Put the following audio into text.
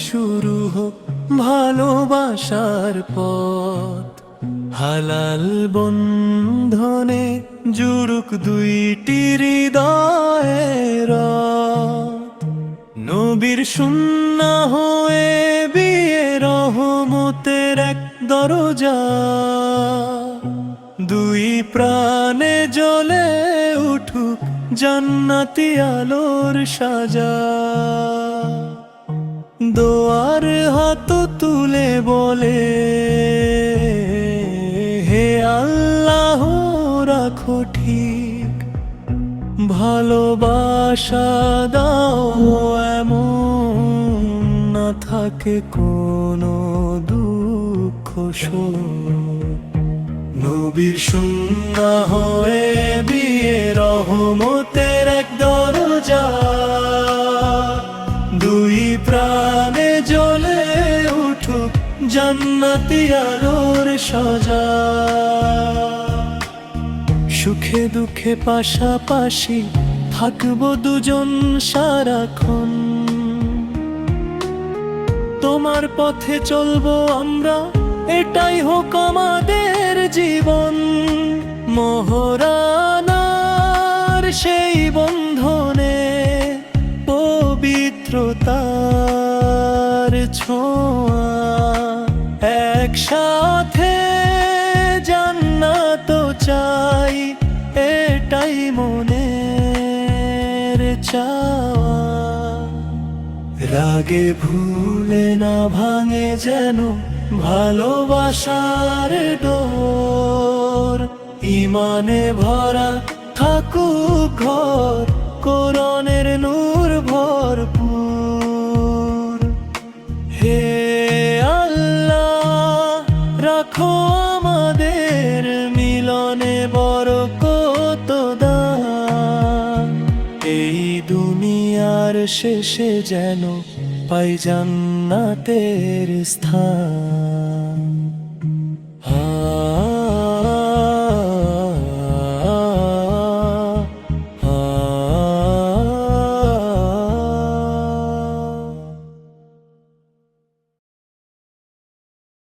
শুরু হোক ভালোবাসার পথ। হালাল বন্ধনে জুড়ুক দুইটি হৃদয়ের রথ। নবীর সুন্নাহ হয়ে বিয়ে রহমতের এক দরজা। দুই প্রাণে জ্বলে উঠুক জান্নাতি আলোর সাজা। দোয়ার হাত তুলে বলে, হে আল্লাহ রাখো ঠিক, ভালোবাসা দাও এমন না থাকে কোনো দুঃখ শোক। নবীর সুন্নাহ হয়ে বিয়ে রহমতের এক দরজা। দুই প্রাণে জ্বলে উঠুক জান্নাতি আলোর সাজা। সুখে দুঃখে পাশাপাশি থাকবো দুজন সারাক্ষণ। তোমার পথে চলবো আমরা, এটাই হোক আমাদের জীবন। মহরানার সেই বন্ধনে পবিত্রতার ছোঁয়া। একসাথে জান্নাত চাই, এটাই মনের চাওয়া। রাগে ভুলে না ভাঙে যেন ভালোবাসার ডোর। ইমানে ভরা থাকুক ঘর, কোরআনের নূর ভরপুর। হে আল্লাহ রাখো আমাদের মিলনে বরকত দান। এই দুনিয়ার শেষে যেন পাই জান্নাতের স্থান।